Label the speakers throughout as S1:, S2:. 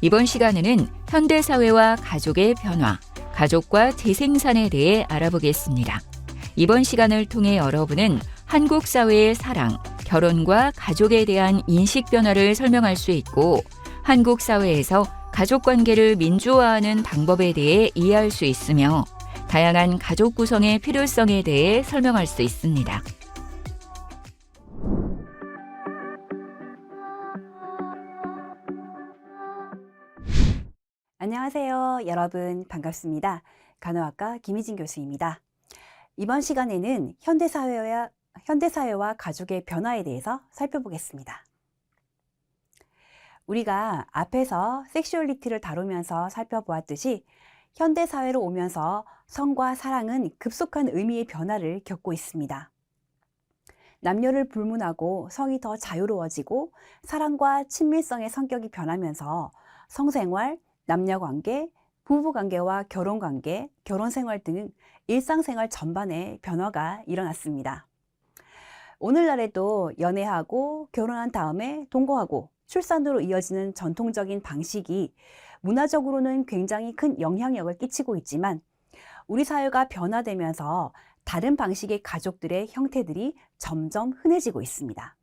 S1: 이번 시간에는 현대사회와 가족의 변화, 가족과 재생산에 대해 알아보겠습니다. 이번 시간을 통해 여러분은 한국 사회의 사랑, 결혼과 가족에 대한 인식 변화를 설명할 수 있고, 한국 사회에서 가족 관계를 민주화하는 방법에 대해 이해할 수 있으며, 다양한 가족 구성의 필요성에 대해 설명할 수 있습니다.
S2: 안녕하세요. 여러분 반갑습니다. 간호학과 김희진 교수입니다. 이번 시간에는 현대사회와 가족의 변화에 대해서 살펴보겠습니다. 우리가 앞에서 섹슈얼리티를 다루면서 살펴보았듯이 현대사회로 오면서 성과 사랑은 급속한 의미의 변화를 겪고 있습니다. 남녀를 불문하고 성이 더 자유로워지고 사랑과 친밀성의 성격이 변하면서 성생활, 남녀관계, 부부관계와 결혼관계, 결혼생활 등 일상생활 전반에 변화가 일어났습니다. 오늘날에도 연애하고 결혼한 다음에 동거하고 출산으로 이어지는 전통적인 방식이 문화적으로는 굉장히 큰 영향력을 끼치고 있지만, 우리 사회가 변화되면서 다른 방식의 가족들의 형태들이 점점 흔해지고 있습니다.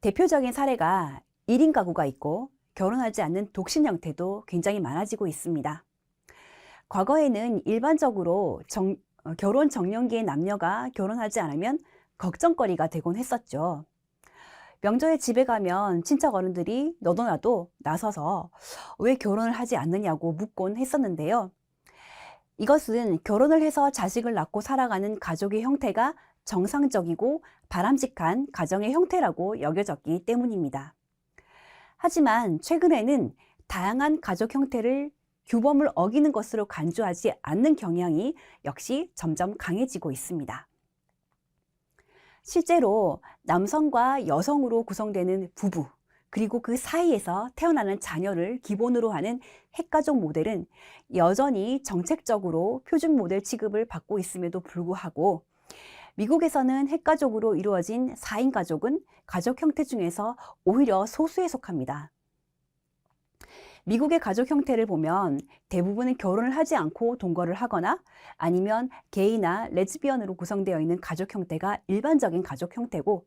S2: 대표적인 사례가 1인 가구가 있고 결혼하지 않는 독신 형태도 굉장히 많아지고 있습니다. 과거에는 일반적으로 결혼 정년기의 남녀가 결혼하지 않으면 걱정거리가 되곤 했었죠. 명절에 집에 가면 친척 어른들이 너도 나도 나서서 왜 결혼을 하지 않느냐고 묻곤 했었는데요. 이것은 결혼을 해서 자식을 낳고 살아가는 가족의 형태가 정상적이고 바람직한 가정의 형태라고 여겨졌기 때문입니다. 하지만 최근에는 다양한 가족 형태를 규범을 어기는 것으로 간주하지 않는 경향이 역시 점점 강해지고 있습니다. 실제로 남성과 여성으로 구성되는 부부, 그리고 그 사이에서 태어나는 자녀를 기본으로 하는 핵가족 모델은 여전히 정책적으로 표준 모델 취급을 받고 있음에도 불구하고, 미국에서는 핵가족으로 이루어진 4인 가족은 가족 형태 중에서 오히려 소수에 속합니다. 미국의 가족 형태를 보면 대부분은 결혼을 하지 않고 동거를 하거나 아니면 게이나 레즈비언으로 구성되어 있는 가족 형태가 일반적인 가족 형태고,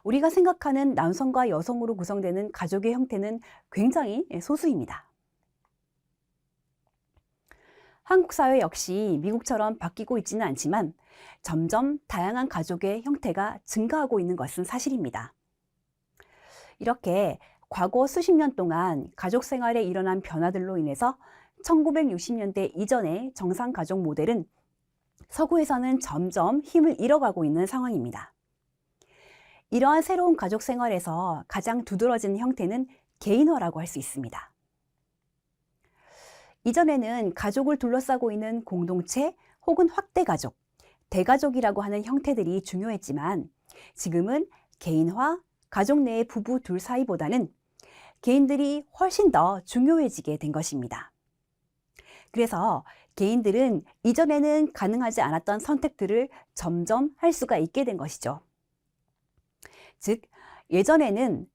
S2: 우리가 생각하는 남성과 여성으로 구성되는 가족의 형태는 굉장히 소수입니다. 한국 사회 역시 미국처럼 바뀌고 있지는 않지만 점점 다양한 가족의 형태가 증가하고 있는 것은 사실입니다. 이렇게 과거 수십 년 동안 가족 생활에 일어난 변화들로 인해서 1960년대 이전의 정상 가족 모델은 서구에서는 점점 힘을 잃어가고 있는 상황입니다. 이러한 새로운 가족 생활에서 가장 두드러지는 형태는 개인화라고 할 수 있습니다. 이전에는 가족을 둘러싸고 있는 공동체 혹은 확대 가족, 대가족이라고 하는 형태들이 중요했지만, 지금은 개인화, 가족 내의 부부 둘 사이보다는 개인들이 훨씬 더 중요해지게 된 것입니다. 그래서 개인들은 이전에는 가능하지 않았던 선택들을 점점 할 수가 있게 된 것이죠. 즉, 예전에는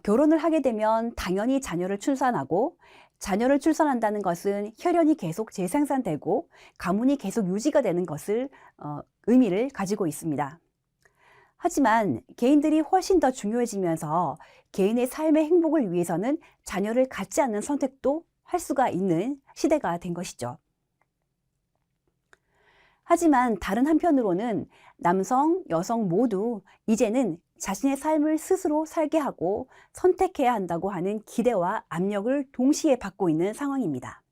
S2: 결혼을 하게 되면 당연히 자녀를 출산하고, 자녀를 출산한다는 것은 혈연이 계속 재생산되고 가문이 계속 유지가 되는 것을 의미를 가지고 있습니다. 하지만 개인들이 훨씬 더 중요해지면서 개인의 삶의 행복을 위해서는 자녀를 갖지 않는 선택도 할 수가 있는 시대가 된 것이죠. 하지만 다른 한편으로는 남성, 여성 모두 이제는 자신의 삶을 스스로 살게 하고 선택해야 한다고 하는 기대와 압력을 동시에 받고 있는 상황입니다.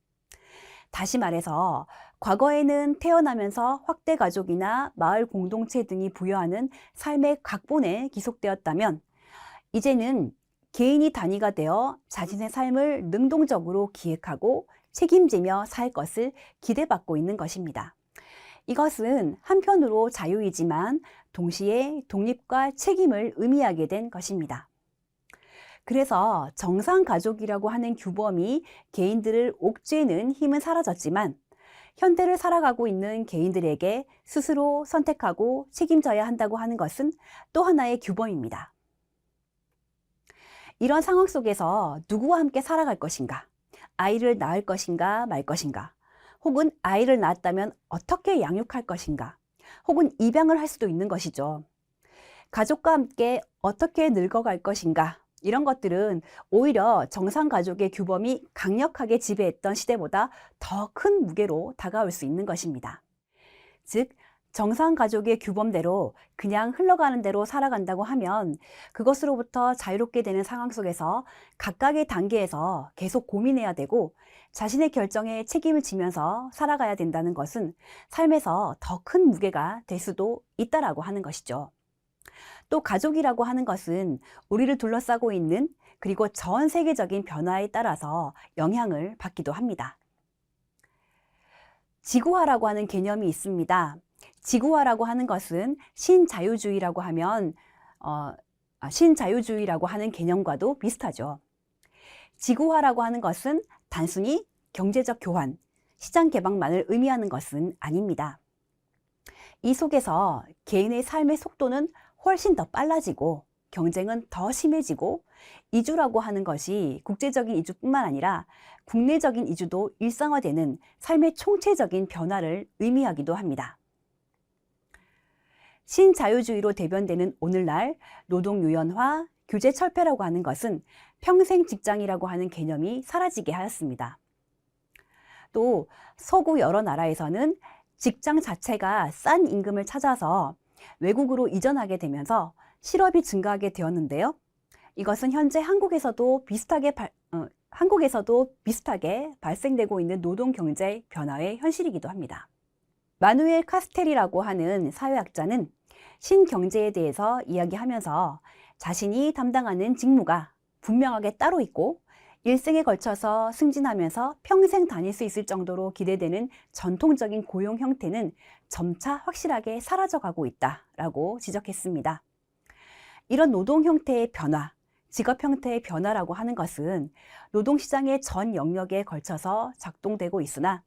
S2: 다시 말해서 과거에는 태어나면서 확대 가족이나 마을 공동체 등이 부여하는 삶의 각본에 기속되었다면, 이제는 개인이 단위가 되어 자신의 삶을 능동적으로 기획하고 책임지며 살 것을 기대받고 있는 것입니다. 이것은 한편으로 자유이지만 동시에 독립과 책임을 의미하게 된 것입니다. 그래서 정상가족이라고 하는 규범이 개인들을 옥죄는 힘은 사라졌지만, 현대를 살아가고 있는 개인들에게 스스로 선택하고 책임져야 한다고 하는 것은 또 하나의 규범입니다. 이런 상황 속에서 누구와 함께 살아갈 것인가? 아이를 낳을 것인가 말 것인가? 혹은 아이를 낳았다면 어떻게 양육할 것인가? 혹은 입양을 할 수도 있는 것이죠. 가족과 함께 어떻게 늙어갈 것인가? 이런 것들은 오히려 정상가족의 규범이 강력하게 지배했던 시대보다 더 큰 무게로 다가올 수 있는 것입니다. 즉, 정상가족의 규범대로 그냥 흘러가는 대로 살아간다고 하면 그것으로부터 자유롭게 되는 상황 속에서 각각의 단계에서 계속 고민해야 되고 자신의 결정에 책임을 지면서 살아가야 된다는 것은 삶에서 더 큰 무게가 될 수도 있다라고 하는 것이죠. 또 가족이라고 하는 것은 우리를 둘러싸고 있는 그리고 전 세계적인 변화에 따라서 영향을 받기도 합니다. 지구화라고 하는 개념이 있습니다. 지구화라고 하는 것은 신자유주의라고 하는 개념과도 비슷하죠. 지구화라고 하는 것은 단순히 경제적 교환, 시장 개방만을 의미하는 것은 아닙니다. 이 속에서 개인의 삶의 속도는 훨씬 더 빨라지고 경쟁은 더 심해지고 이주라고 하는 것이 국제적인 이주뿐만 아니라 국내적인 이주도 일상화되는 삶의 총체적인 변화를 의미하기도 합니다. 신자유주의로 대변되는 오늘날 노동유연화, 규제철폐라고 하는 것은 평생 직장이라고 하는 개념이 사라지게 하였습니다. 또 서구 여러 나라에서는 직장 자체가 싼 임금을 찾아서 외국으로 이전하게 되면서 실업이 증가하게 되었는데요. 이것은 현재 한국에서도 비슷하게 발생되고 있는 노동 경제 변화의 현실이기도 합니다. 마누엘 카스텔이라고 하는 사회학자는 신경제에 대해서 이야기하면서 자신이 담당하는 직무가 분명하게 따로 있고 일생에 걸쳐서 승진하면서 평생 다닐 수 있을 정도로 기대되는 전통적인 고용 형태는 점차 확실하게 사라져가고 있다라고 지적했습니다. 이런 노동 형태의 변화, 직업 형태의 변화라고 하는 것은 노동시장의 전 영역에 걸쳐서 작동되고 있으나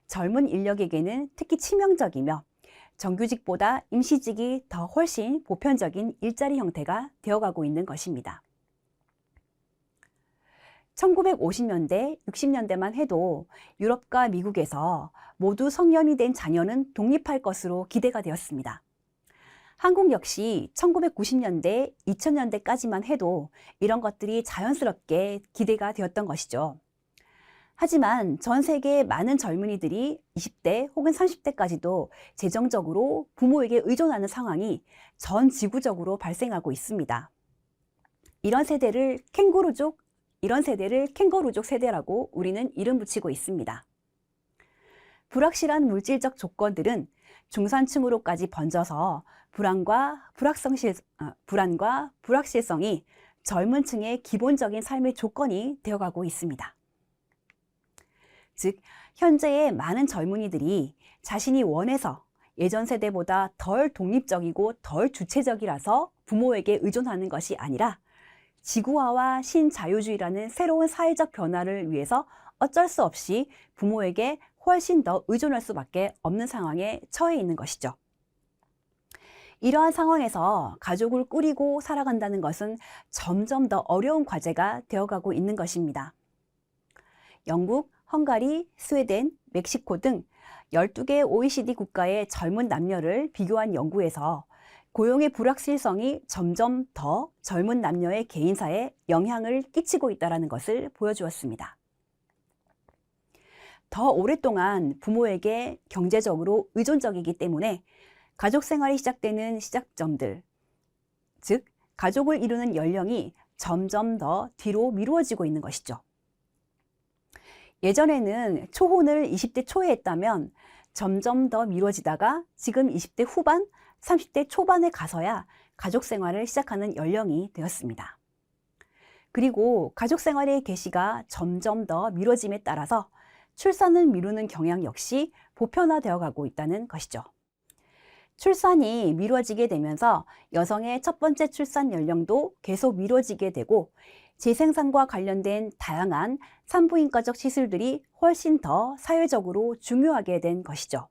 S2: 젊은 인력에게는 특히 치명적이며 정규직보다 임시직이 더 훨씬 보편적인 일자리 형태가 되어가고 있는 것입니다. 1950년대, 60년대만 해도 유럽과 미국에서 모두 성년이 된 자녀는 독립할 것으로 기대가 되었습니다. 한국 역시 1990년대, 2000년대까지만 해도 이런 것들이 자연스럽게 기대가 되었던 것이죠. 하지만 전 세계의 많은 젊은이들이 20대 혹은 30대까지도 재정적으로 부모에게 의존하는 상황이 전 지구적으로 발생하고 있습니다. 이런 세대를 캥거루족 세대라고 우리는 이름 붙이고 있습니다. 불확실한 물질적 조건들은 중산층으로까지 번져서 불안과 불확실성이 젊은 층의 기본적인 삶의 조건이 되어가고 있습니다. 즉, 현재의 많은 젊은이들이 자신이 원해서 예전 세대보다 덜 독립적이고 덜 주체적이라서 부모에게 의존하는 것이 아니라 지구화와 신자유주의라는 새로운 사회적 변화를 위해서 어쩔 수 없이 부모에게 훨씬 더 의존할 수밖에 없는 상황에 처해 있는 것이죠. 이러한 상황에서 가족을 꾸리고 살아간다는 것은 점점 더 어려운 과제가 되어가고 있는 것입니다. 영국, 헝가리, 스웨덴, 멕시코 등 12개 OECD 국가의 젊은 남녀를 비교한 연구에서 고용의 불확실성이 점점 더 젊은 남녀의 개인사에 영향을 끼치고 있다는 것을 보여주었습니다. 더 오랫동안 부모에게 경제적으로 의존적이기 때문에 가족 생활이 시작되는 시작점들, 즉 가족을 이루는 연령이 점점 더 뒤로 미루어지고 있는 것이죠. 예전에는 초혼을 20대 초에 했다면 점점 더 미뤄지다가 지금 20대 후반, 30대 초반에 가서야 가족 생활을 시작하는 연령이 되었습니다. 그리고 가족 생활의 개시가 점점 더 미뤄짐에 따라서 출산을 미루는 경향 역시 보편화되어 가고 있다는 것이죠. 출산이 미뤄지게 되면서 여성의 첫 번째 출산 연령도 계속 미뤄지게 되고 재생산과 관련된 다양한 산부인과적 시술들이 훨씬 더 사회적으로 중요하게 된 것이죠.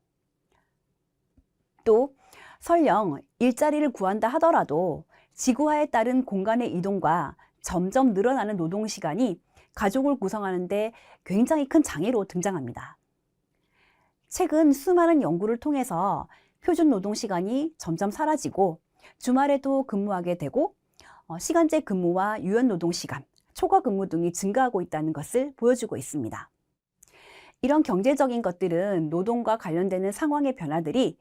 S2: 또 설령 일자리를 구한다 하더라도 지구화에 따른 공간의 이동과 점점 늘어나는 노동시간이 가족을 구성하는 데 굉장히 큰 장애로 등장합니다. 최근 수많은 연구를 통해서 표준 노동시간이 점점 사라지고 주말에도 근무하게 되고 시간제 근무와 유연 노동시간, 초과 근무 등이 증가하고 있다는 것을 보여주고 있습니다. 이런 경제적인 것들은 노동과 관련되는 상황의 변화들이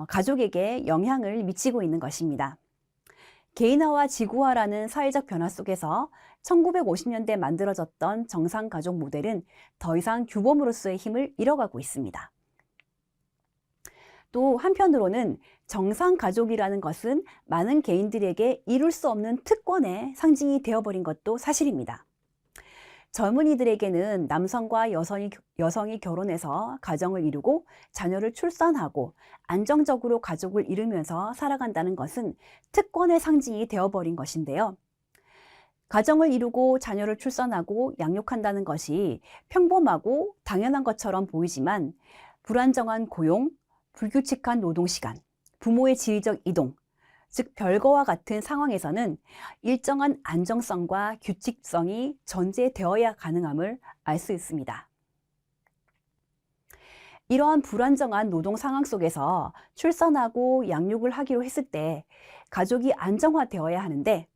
S2: 가족에게 영향을 미치고 있는 것입니다. 개인화와 지구화라는 사회적 변화 속에서 1950년대 만들어졌던 정상가족 모델은 더 이상 규범으로서의 힘을 잃어가고 있습니다. 또 한편으로는 정상가족이라는 것은 많은 개인들에게 이룰 수 없는 특권의 상징이 되어버린 것도 사실입니다. 젊은이들에게는 남성과 여성이 결혼해서 가정을 이루고 자녀를 출산하고 안정적으로 가족을 이루면서 살아간다는 것은 특권의 상징이 되어버린 것인데요. 가정을 이루고 자녀를 출산하고 양육한다는 것이 평범하고 당연한 것처럼 보이지만 불안정한 고용, 불규칙한 노동시간, 부모의 지리적 이동, 즉 별거와 같은 상황에서는 일정한 안정성과 규칙성이 전제되어야 가능함을 알 수 있습니다. 이러한 불안정한 노동 상황 속에서 출산하고 양육을 하기로 했을 때 가족이 안정화되어야 하는데,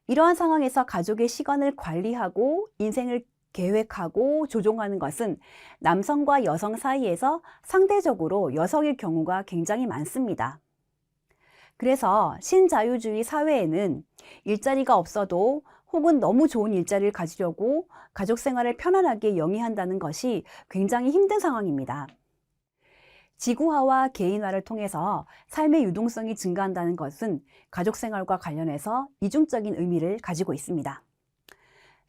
S2: 이러한 상황에서 가족의 시간을 관리하고 인생을 계획하고 조종하는 것은 남성과 여성 사이에서 상대적으로 여성일 경우가 굉장히 많습니다. 그래서 신자유주의 사회에는 일자리가 없어도 혹은 너무 좋은 일자리를 가지려고 가족 생활을 편안하게 영위한다는 것이 굉장히 힘든 상황입니다. 지구화와 개인화를 통해서 삶의 유동성이 증가한다는 것은 가족 생활과 관련해서 이중적인 의미를 가지고 있습니다.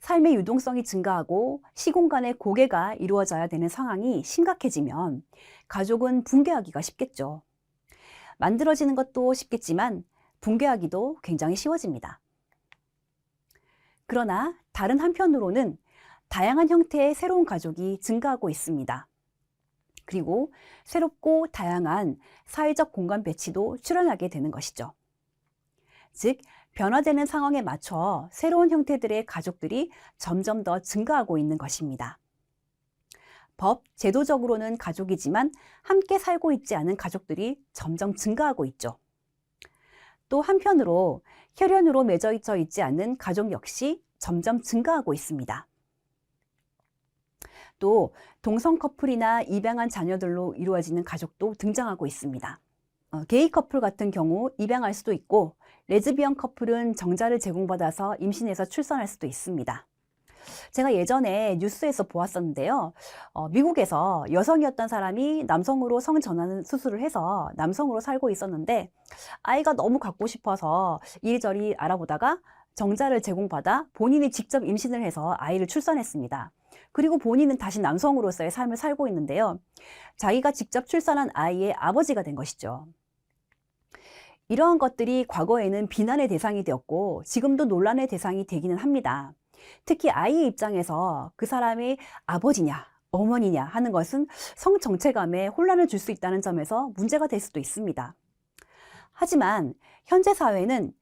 S2: 삶의 유동성이 증가하고 시공간의 고개가 이루어져야 되는 상황이 심각해지면 가족은 붕괴하기가 쉽겠죠. 만들어지는 것도 쉽겠지만 붕괴하기도 굉장히 쉬워집니다. 그러나 다른 한편으로는 다양한 형태의 새로운 가족이 증가하고 있습니다. 그리고 새롭고 다양한 사회적 공간 배치도 출현하게 되는 것이죠. 즉, 변화되는 상황에 맞춰 새로운 형태들의 가족들이 점점 더 증가하고 있는 것입니다. 법, 제도적으로는 가족이지만 함께 살고 있지 않은 가족들이 점점 증가하고 있죠. 또 한편으로 혈연으로 맺어져 있지 않는 가족 역시 점점 증가하고 있습니다. 또 동성 커플이나 입양한 자녀들로 이루어지는 가족도 등장하고 있습니다. 게이 커플 같은 경우 입양할 수도 있고, 레즈비언 커플은 정자를 제공받아서 임신해서 출산할 수도 있습니다. 제가 예전에 뉴스에서 보았었는데요. 미국에서 여성이었던 사람이 남성으로 성전환 수술을 해서 남성으로 살고 있었는데, 아이가 너무 갖고 싶어서 이리저리 알아보다가 정자를 제공받아 본인이 직접 임신을 해서 아이를 출산했습니다. 그리고 본인은 다시 남성으로서의 삶을 살고 있는데요. 자기가 직접 출산한 아이의 아버지가 된 것이죠. 이러한 것들이 과거에는 비난의 대상이 되었고 지금도 논란의 대상이 되기는 합니다. 특히 아이의 입장에서 그 사람이 아버지냐 어머니냐 하는 것은 성 정체감에 혼란을 줄 수 있다는 점에서 문제가 될 수도 있습니다. 하지만 현재 사회는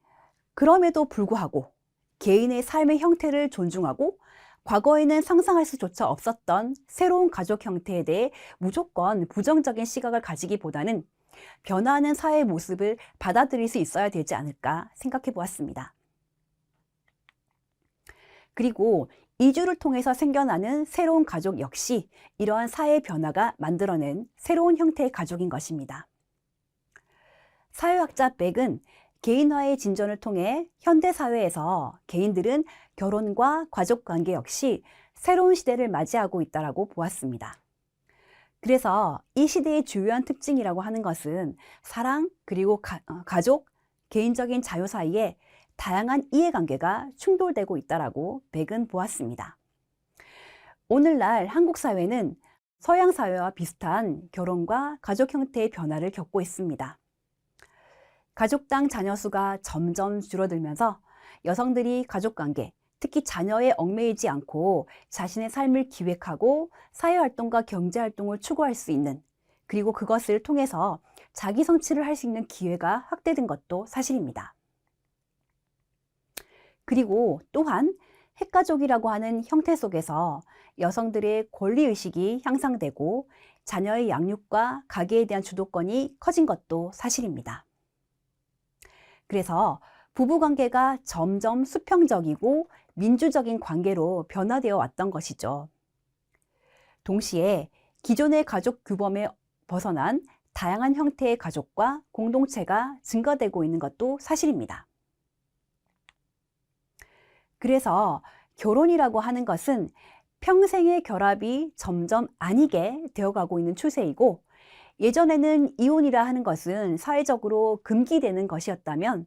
S2: 그럼에도 불구하고 개인의 삶의 형태를 존중하고 과거에는 상상할 수조차 없었던 새로운 가족 형태에 대해 무조건 부정적인 시각을 가지기보다는 변화하는 사회의 모습을 받아들일 수 있어야 되지 않을까 생각해 보았습니다. 그리고 이주를 통해서 생겨나는 새로운 가족 역시 이러한 사회 변화가 만들어낸 새로운 형태의 가족인 것입니다. 사회학자 백은 개인화의 진전을 통해 현대 사회에서 개인들은 결혼과 가족 관계 역시 새로운 시대를 맞이하고 있다고 보았습니다. 그래서 이 시대의 주요한 특징이라고 하는 것은 사랑 그리고 가족, 개인적인 자유 사이에 다양한 이해관계가 충돌되고 있다고 백은 보았습니다. 오늘날 한국 사회는 서양 사회와 비슷한 결혼과 가족 형태의 변화를 겪고 있습니다. 가족당 자녀 수가 점점 줄어들면서 여성들이 가족관계, 특히 자녀에 얽매이지 않고 자신의 삶을 기획하고 사회활동과 경제활동을 추구할 수 있는, 그리고 그것을 통해서 자기 성취를 할 수 있는 기회가 확대된 것도 사실입니다. 그리고 또한 핵가족이라고 하는 형태 속에서 여성들의 권리의식이 향상되고 자녀의 양육과 가계에 대한 주도권이 커진 것도 사실입니다. 그래서 부부관계가 점점 수평적이고 민주적인 관계로 변화되어 왔던 것이죠. 동시에 기존의 가족 규범에 벗어난 다양한 형태의 가족과 공동체가 증가되고 있는 것도 사실입니다. 그래서 결혼이라고 하는 것은 평생의 결합이 점점 아니게 되어가고 있는 추세이고, 예전에는 이혼이라 하는 것은 사회적으로 금기되는 것이었다면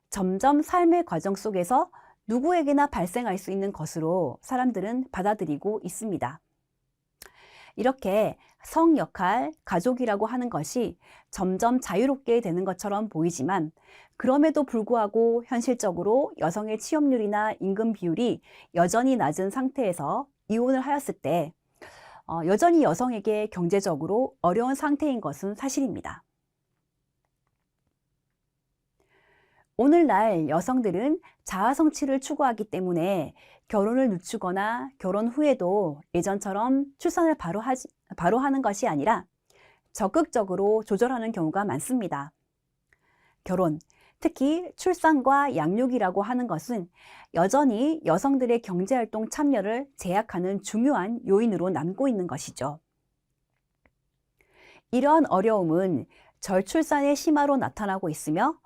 S2: 점점 삶의 과정 속에서 누구에게나 발생할 수 있는 것으로 사람들은 받아들이고 있습니다. 이렇게 성 역할, 가족이라고 하는 것이 점점 자유롭게 되는 것처럼 보이지만, 그럼에도 불구하고 현실적으로 여성의 취업률이나 임금 비율이 여전히 낮은 상태에서 이혼을 하였을 때 여전히 여성에게 경제적으로 어려운 상태인 것은 사실입니다. 오늘날 여성들은 자아 성취를 추구하기 때문에 결혼을 늦추거나 결혼 후에도 예전처럼 출산을 바로 하는 것이 아니라 적극적으로 조절하는 경우가 많습니다. 결혼, 특히 출산과 양육이라고 하는 것은 여전히 여성들의 경제활동 참여를 제약하는 중요한 요인으로 남고 있는 것이죠. 이러한 어려움은 저출산의 심화로 나타나고 있으며,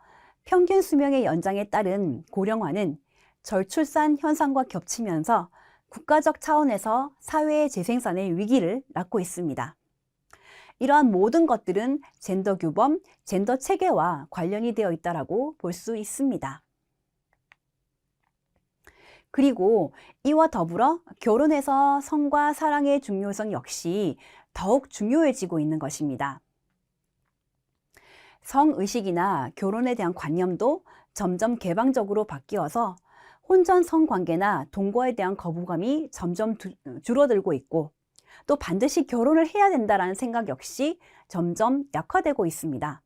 S2: 평균 수명의 연장에 따른 고령화는 저출산 현상과 겹치면서 국가적 차원에서 사회의 재생산의 위기를 낳고 있습니다. 이러한 모든 것들은 젠더 규범, 젠더 체계와 관련이 되어 있다고 볼 수 있습니다. 그리고 이와 더불어 결혼에서 성과 사랑의 중요성 역시 더욱 중요해지고 있는 것입니다. 성의식이나 결혼에 대한 관념도 점점 개방적으로 바뀌어서 혼전 성관계나 동거에 대한 거부감이 점점 줄어들고 있고, 또 반드시 결혼을 해야 된다는 생각 역시 점점 약화되고 있습니다.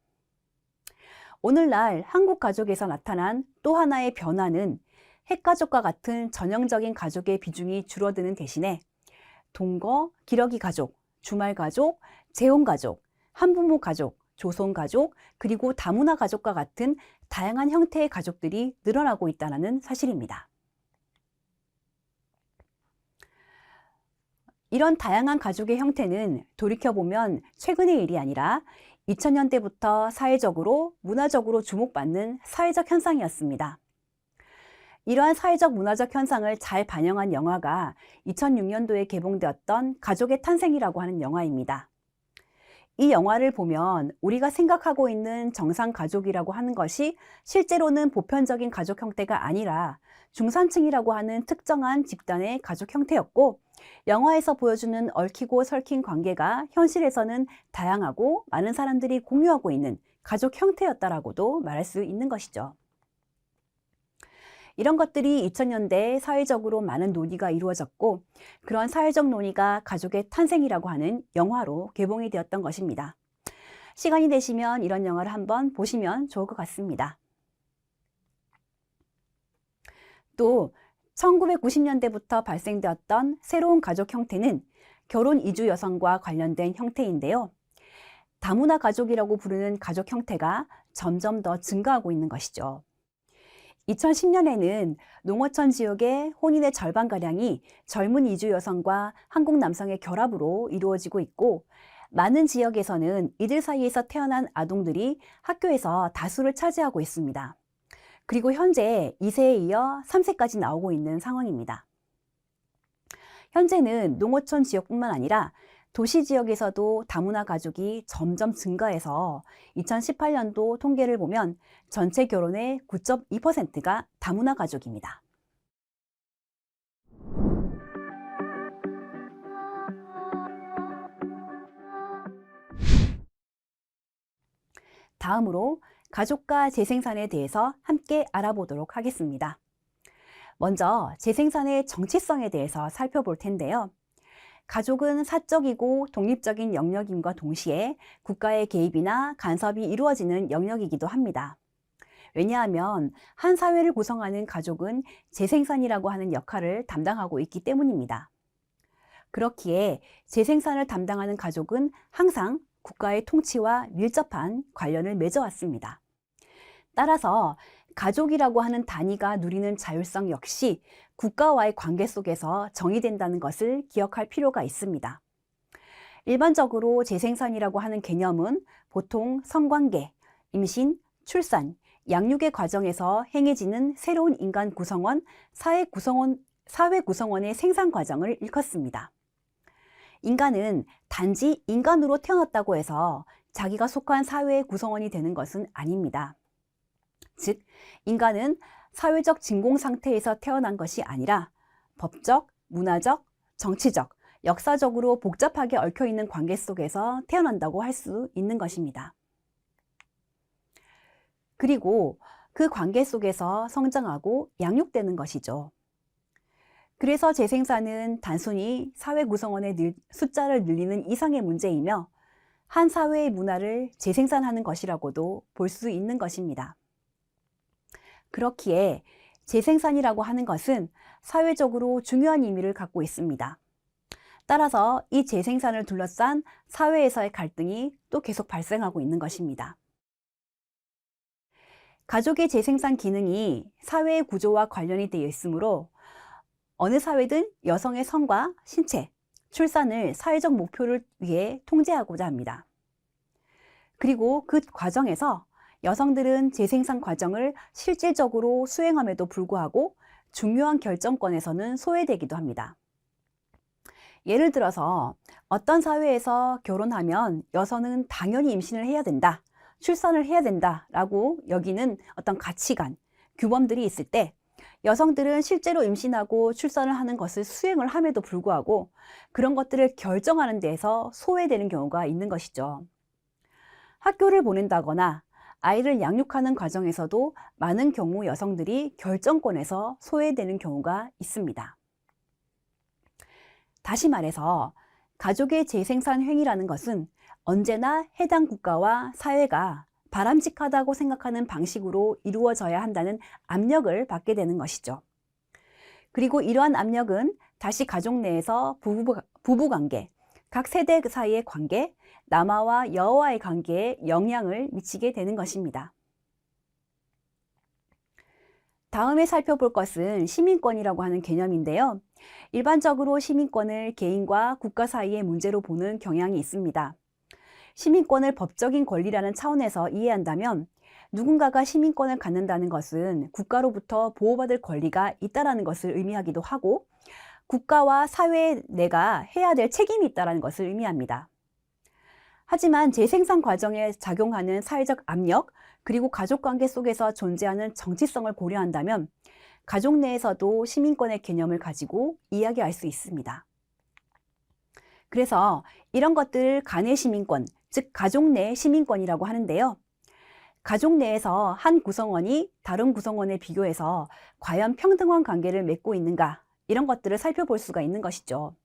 S2: 오늘날 한국 가족에서 나타난 또 하나의 변화는 핵가족과 같은 전형적인 가족의 비중이 줄어드는 대신에 동거, 기러기 가족, 주말 가족, 재혼 가족, 한부모 가족, 조손 가족, 그리고 다문화 가족과 같은 다양한 형태의 가족들이 늘어나고 있다는 사실입니다. 이런 다양한 가족의 형태는 돌이켜보면 최근의 일이 아니라 2000년대부터 사회적으로, 문화적으로 주목받는 사회적 현상이었습니다. 이러한 사회적 문화적 현상을 잘 반영한 영화가 2006년도에 개봉되었던 가족의 탄생이라고 하는 영화입니다. 이 영화를 보면 우리가 생각하고 있는 정상 가족이라고 하는 것이 실제로는 보편적인 가족 형태가 아니라 중산층이라고 하는 특정한 집단의 가족 형태였고, 영화에서 보여주는 얽히고 설킨 관계가 현실에서는 다양하고 많은 사람들이 공유하고 있는 가족 형태였다라고도 말할 수 있는 것이죠. 이런 것들이 2000년대에 사회적으로 많은 논의가 이루어졌고, 그런 사회적 논의가 가족의 탄생이라고 하는 영화로 개봉이 되었던 것입니다. 시간이 되시면 이런 영화를 한번 보시면 좋을 것 같습니다. 또 1990년대부터 발생되었던 새로운 가족 형태는 결혼 이주 여성과 관련된 형태인데요. 다문화 가족이라고 부르는 가족 형태가 점점 더 증가하고 있는 것이죠. 2010년에는 농어촌 지역의 혼인의 절반가량이 젊은 이주 여성과 한국 남성의 결합으로 이루어지고 있고, 많은 지역에서는 이들 사이에서 태어난 아동들이 학교에서 다수를 차지하고 있습니다. 그리고 현재 2세에 이어 3세까지 나오고 있는 상황입니다. 현재는 농어촌 지역뿐만 아니라 도시 지역에서도 다문화 가족이 점점 증가해서 2018년도 통계를 보면 전체 결혼의 9.2%가 다문화 가족입니다. 다음으로 가족과 재생산에 대해서 함께 알아보도록 하겠습니다. 먼저 재생산의 정치성에 대해서 살펴볼 텐데요. 가족은 사적이고 독립적인 영역임과 동시에 국가의 개입이나 간섭이 이루어지는 영역이기도 합니다. 왜냐하면 한 사회를 구성하는 가족은 재생산이라고 하는 역할을 담당하고 있기 때문입니다. 그렇기에 재생산을 담당하는 가족은 항상 국가의 통치와 밀접한 관련을 맺어왔습니다. 따라서 가족이라고 하는 단위가 누리는 자율성 역시 국가와의 관계 속에서 정의된다는 것을 기억할 필요가 있습니다. 일반적으로 재생산이라고 하는 개념은 보통 성관계, 임신, 출산, 양육의 과정에서 행해지는 새로운 인간 구성원, 사회 구성원의 생산 과정을 일컫습니다. 인간은 단지 인간으로 태어났다고 해서 자기가 속한 사회의 구성원이 되는 것은 아닙니다. 즉, 인간은 사회적 진공 상태에서 태어난 것이 아니라 법적, 문화적, 정치적, 역사적으로 복잡하게 얽혀있는 관계 속에서 태어난다고 할 수 있는 것입니다. 그리고 그 관계 속에서 성장하고 양육되는 것이죠. 그래서 재생산은 단순히 사회 구성원의 숫자를 늘리는 이상의 문제이며 한 사회의 문화를 재생산하는 것이라고도 볼 수 있는 것입니다. 그렇기에 재생산이라고 하는 것은 사회적으로 중요한 의미를 갖고 있습니다. 따라서 이 재생산을 둘러싼 사회에서의 갈등이 또 계속 발생하고 있는 것입니다. 가족의 재생산 기능이 사회의 구조와 관련이 되어 있으므로 어느 사회든 여성의 성과 신체, 출산을 사회적 목표를 위해 통제하고자 합니다. 그리고 그 과정에서 여성들은 재생산 과정을 실질적으로 수행함에도 불구하고 중요한 결정권에서는 소외되기도 합니다. 예를 들어서 어떤 사회에서 결혼하면 여성은 당연히 임신을 해야 된다, 출산을 해야 된다라고 여기는 어떤 가치관, 규범들이 있을 때 여성들은 실제로 임신하고 출산을 하는 것을 수행을 함에도 불구하고 그런 것들을 결정하는 데에서 소외되는 경우가 있는 것이죠. 학교를 보낸다거나 아이를 양육하는 과정에서도 많은 경우 여성들이 결정권에서 소외되는 경우가 있습니다. 다시 말해서 가족의 재생산 행위라는 것은 언제나 해당 국가와 사회가 바람직하다고 생각하는 방식으로 이루어져야 한다는 압력을 받게 되는 것이죠. 그리고 이러한 압력은 다시 가족 내에서 부부관계, 각 세대 사이의 관계, 남아와 여아와의 관계에 영향을 미치게 되는 것입니다. 다음에 살펴볼 것은 시민권이라고 하는 개념인데요. 일반적으로 시민권을 개인과 국가 사이의 문제로 보는 경향이 있습니다. 시민권을 법적인 권리라는 차원에서 이해한다면 누군가가 시민권을 갖는다는 것은 국가로부터 보호받을 권리가 있다는 것을 의미하기도 하고 국가와 사회 내가 해야 될 책임이 있다는 것을 의미합니다. 하지만 재생산 과정에 작용하는 사회적 압력, 그리고 가족관계 속에서 존재하는 정치성을 고려한다면 가족 내에서도 시민권의 개념을 가지고 이야기할 수 있습니다. 그래서 이런 것들을 간의 시민권, 즉 가족 내 시민권이라고 하는데요. 가족 내에서 한 구성원이 다른 구성원에 비교해서 과연 평등한 관계를 맺고 있는가, 이런 것들을 살펴볼 수가 있는 것이죠.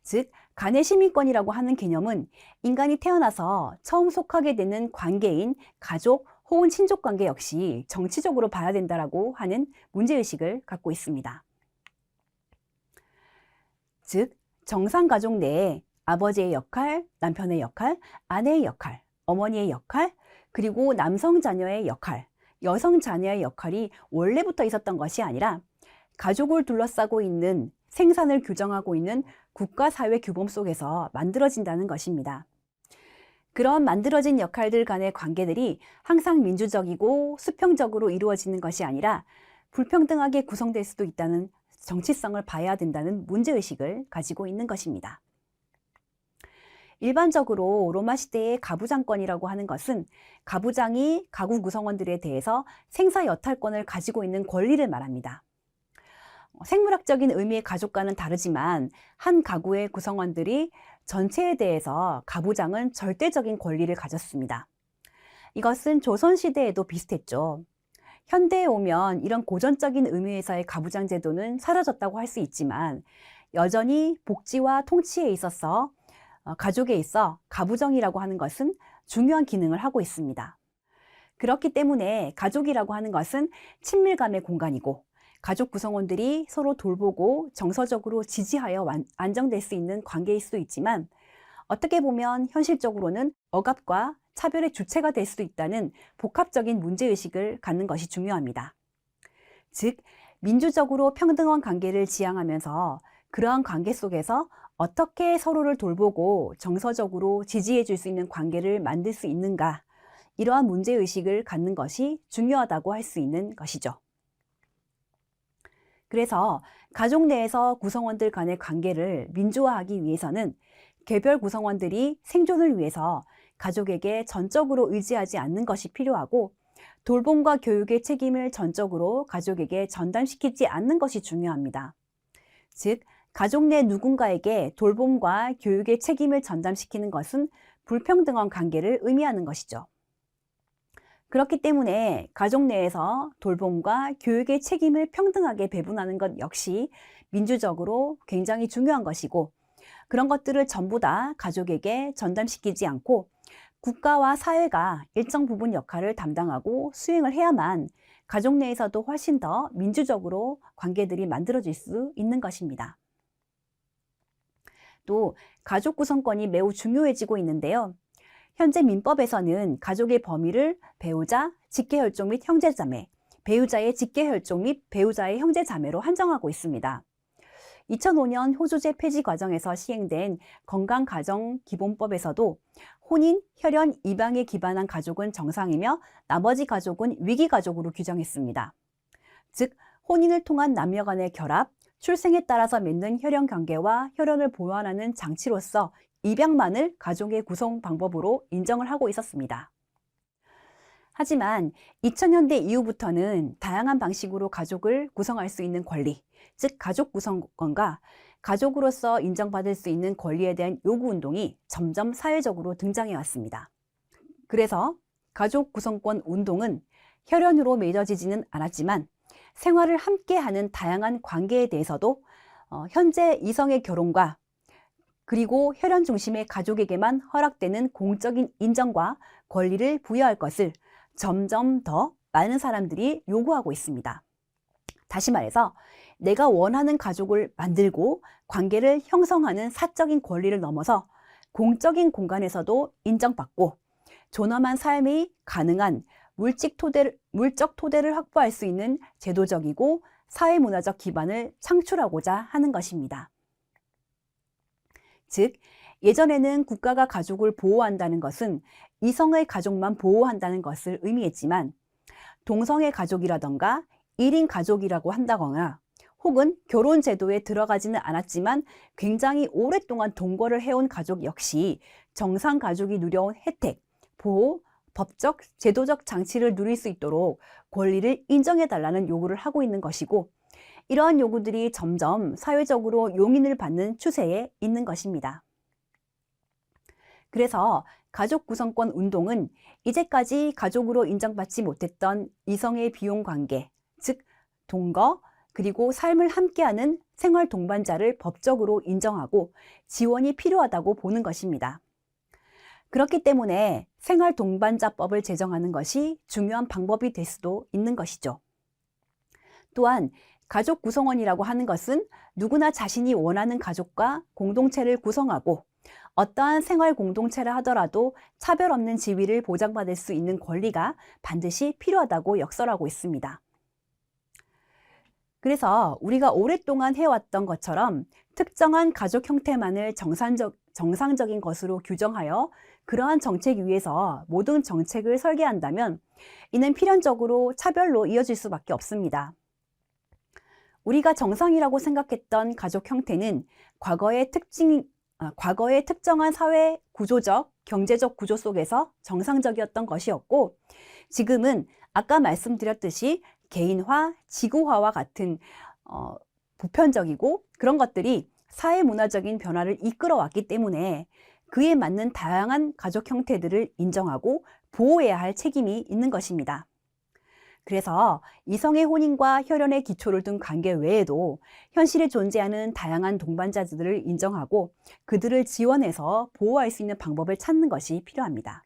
S2: 즉, 간의 시민권이라고 하는 개념은 인간이 태어나서 처음 속하게 되는 관계인 가족 혹은 친족 관계 역시 정치적으로 봐야 된다라고 하는 문제의식을 갖고 있습니다. 즉, 정상 가족 내에 아버지의 역할, 남편의 역할, 아내의 역할, 어머니의 역할, 그리고 남성 자녀의 역할, 여성 자녀의 역할이 원래부터 있었던 것이 아니라 가족을 둘러싸고 있는 생산을 규정하고 있는 국가사회 규범 속에서 만들어진다는 것입니다. 그런 만들어진 역할들 간의 관계들이 항상 민주적이고 수평적으로 이루어지는 것이 아니라 불평등하게 구성될 수도 있다는 정치성을 봐야 된다는 문제의식을 가지고 있는 것입니다. 일반적으로 로마 시대의 가부장권이라고 하는 것은 가부장이 가구 구성원들에 대해서 생사 여탈권을 가지고 있는 권리를 말합니다. 생물학적인 의미의 가족과는 다르지만 한 가구의 구성원들이 전체에 대해서 가부장은 절대적인 권리를 가졌습니다. 이것은 조선시대에도 비슷했죠. 현대에 오면 이런 고전적인 의미에서의 가부장 제도는 사라졌다고 할 수 있지만 여전히 복지와 통치에 있어서 가족에 있어 가부정이라고 하는 것은 중요한 기능을 하고 있습니다. 그렇기 때문에 가족이라고 하는 것은 친밀감의 공간이고 가족 구성원들이 서로 돌보고 정서적으로 지지하여 안정될 수 있는 관계일 수도 있지만 어떻게 보면 현실적으로는 억압과 차별의 주체가 될 수도 있다는 복합적인 문제의식을 갖는 것이 중요합니다. 즉, 민주적으로 평등한 관계를 지향하면서 그러한 관계 속에서 어떻게 서로를 돌보고 정서적으로 지지해 줄 수 있는 관계를 만들 수 있는가, 이러한 문제의식을 갖는 것이 중요하다고 할 수 있는 것이죠. 그래서 가족 내에서 구성원들 간의 관계를 민주화하기 위해서는 개별 구성원들이 생존을 위해서 가족에게 전적으로 의지하지 않는 것이 필요하고 돌봄과 교육의 책임을 전적으로 가족에게 전담시키지 않는 것이 중요합니다. 즉, 가족 내 누군가에게 돌봄과 교육의 책임을 전담시키는 것은 불평등한 관계를 의미하는 것이죠. 그렇기 때문에 가족 내에서 돌봄과 교육의 책임을 평등하게 배분하는 것 역시 민주적으로 굉장히 중요한 것이고 그런 것들을 전부 다 가족에게 전담시키지 않고 국가와 사회가 일정 부분 역할을 담당하고 수행을 해야만 가족 내에서도 훨씬 더 민주적으로 관계들이 만들어질 수 있는 것입니다. 또 가족 구성권이 매우 중요해지고 있는데요. 현재 민법에서는 가족의 범위를 배우자, 직계혈족 및 형제자매, 배우자의 직계혈족 및 배우자의 형제자매로 한정하고 있습니다. 2005년 호주제 폐지 과정에서 시행된 건강가정기본법에서도 혼인, 혈연, 입양에 기반한 가족은 정상이며 나머지 가족은 위기가족으로 규정했습니다. 즉, 혼인을 통한 남녀 간의 결합, 출생에 따라서 맺는 혈연관계와 혈연을 보완하는 장치로서 입양만을 가족의 구성 방법으로 인정을 하고 있었습니다. 하지만 2000년대 이후부터는 다양한 방식으로 가족을 구성할 수 있는 권리, 즉 가족 구성권과 가족으로서 인정받을 수 있는 권리에 대한 요구 운동이 점점 사회적으로 등장해 왔습니다. 그래서 가족 구성권 운동은 혈연으로 맺어지지는 않았지만 생활을 함께하는 다양한 관계에 대해서도 현재 이성의 결혼과 그리고 혈연 중심의 가족에게만 허락되는 공적인 인정과 권리를 부여할 것을 점점 더 많은 사람들이 요구하고 있습니다. 다시 말해서 내가 원하는 가족을 만들고 관계를 형성하는 사적인 권리를 넘어서 공적인 공간에서도 인정받고 존엄한 삶이 가능한 물적 토대를 확보할 수 있는 제도적이고 사회문화적 기반을 창출하고자 하는 것입니다. 즉, 예전에는 국가가 가족을 보호한다는 것은 이성의 가족만 보호한다는 것을 의미했지만 동성의 가족이라던가 1인 가족이라고 한다거나 혹은 결혼 제도에 들어가지는 않았지만 굉장히 오랫동안 동거를 해온 가족 역시 정상 가족이 누려온 혜택, 보호, 법적, 제도적 장치를 누릴 수 있도록 권리를 인정해달라는 요구를 하고 있는 것이고 이러한 요구들이 점점 사회적으로 용인을 받는 추세에 있는 것입니다. 그래서 가족 구성권 운동은 이제까지 가족으로 인정받지 못했던 이성의 비용 관계, 즉 동거, 그리고 삶을 함께하는 생활 동반자를 법적으로 인정하고 지원이 필요하다고 보는 것입니다. 그렇기 때문에 생활 동반자법을 제정하는 것이 중요한 방법이 될 수도 있는 것이죠. 또한 가족 구성원이라고 하는 것은 누구나 자신이 원하는 가족과 공동체를 구성하고 어떠한 생활 공동체를 하더라도 차별 없는 지위를 보장받을 수 있는 권리가 반드시 필요하다고 역설하고 있습니다. 그래서 우리가 오랫동안 해왔던 것처럼 특정한 가족 형태만을 정상적인 것으로 규정하여 그러한 정책 위에서 모든 정책을 설계한다면 이는 필연적으로 차별로 이어질 수밖에 없습니다. 우리가 정상이라고 생각했던 가족 형태는 과거의 특정한 사회 구조적, 경제적 구조 속에서 정상적이었던 것이었고 지금은 아까 말씀드렸듯이 개인화, 지구화와 같은 보편적이고 그런 것들이 사회문화적인 변화를 이끌어왔기 때문에 그에 맞는 다양한 가족 형태들을 인정하고 보호해야 할 책임이 있는 것입니다. 그래서 이성의 혼인과 혈연의 기초를 둔 관계 외에도 현실에 존재하는 다양한 동반자들을 인정하고 그들을 지원해서 보호할 수 있는 방법을 찾는 것이 필요합니다.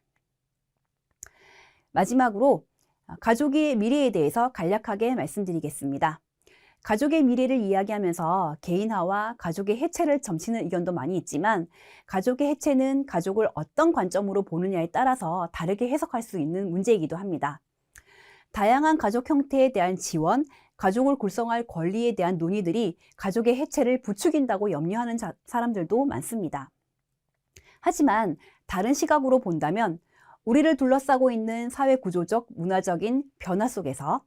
S2: 마지막으로 가족의 미래에 대해서 간략하게 말씀드리겠습니다. 가족의 미래를 이야기하면서 개인화와 가족의 해체를 점치는 의견도 많이 있지만 가족의 해체는 가족을 어떤 관점으로 보느냐에 따라서 다르게 해석할 수 있는 문제이기도 합니다. 다양한 가족 형태에 대한 지원, 가족을 구성할 권리에 대한 논의들이 가족의 해체를 부추긴다고 염려하는 사람들도 많습니다. 하지만 다른 시각으로 본다면 우리를 둘러싸고 있는 사회 구조적, 문화적인 변화 속에서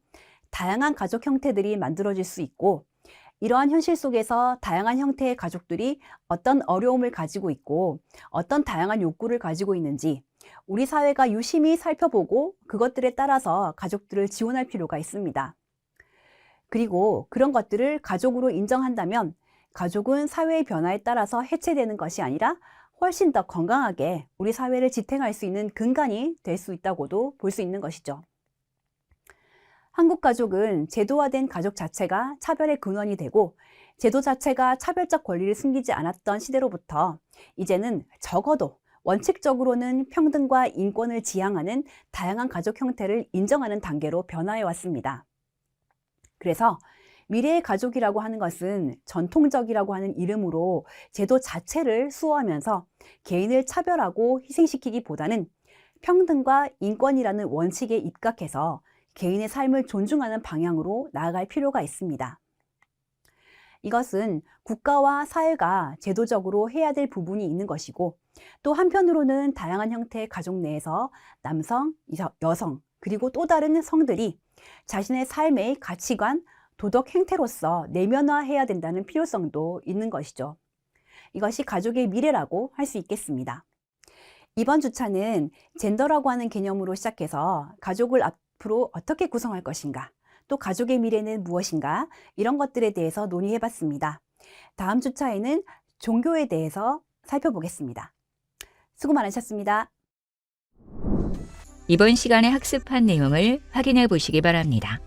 S2: 다양한 가족 형태들이 만들어질 수 있고 이러한 현실 속에서 다양한 형태의 가족들이 어떤 어려움을 가지고 있고 어떤 다양한 욕구를 가지고 있는지 우리 사회가 유심히 살펴보고 그것들에 따라서 가족들을 지원할 필요가 있습니다. 그리고 그런 것들을 가족으로 인정한다면 가족은 사회의 변화에 따라서 해체되는 것이 아니라 훨씬 더 건강하게 우리 사회를 지탱할 수 있는 근간이 될 수 있다고도 볼 수 있는 것이죠. 한국 가족은 제도화된 가족 자체가 차별의 근원이 되고 제도 자체가 차별적 권리를 숨기지 않았던 시대로부터 이제는 적어도 원칙적으로는 평등과 인권을 지향하는 다양한 가족 형태를 인정하는 단계로 변화해 왔습니다. 그래서 미래의 가족이라고 하는 것은 전통적이라고 하는 이름으로 제도 자체를 수호하면서 개인을 차별하고 희생시키기보다는 평등과 인권이라는 원칙에 입각해서 개인의 삶을 존중하는 방향으로 나아갈 필요가 있습니다. 이것은 국가와 사회가 제도적으로 해야 될 부분이 있는 것이고 또 한편으로는 다양한 형태의 가족 내에서 남성, 여성, 그리고 또 다른 성들이 자신의 삶의 가치관, 도덕 행태로서 내면화해야 된다는 필요성도 있는 것이죠. 이것이 가족의 미래라고 할 수 있겠습니다. 이번 주차는 젠더라고 하는 개념으로 시작해서 가족을 앞으로 어떻게 구성할 것인가, 또 가족의 미래는 무엇인가, 이런 것들에 대해서 논의해 봤습니다. 다음 주차에는 종교에 대해서 살펴보겠습니다. 수고 많으셨습니다.
S1: 이번 시간에 학습한 내용을 확인해 보시기 바랍니다.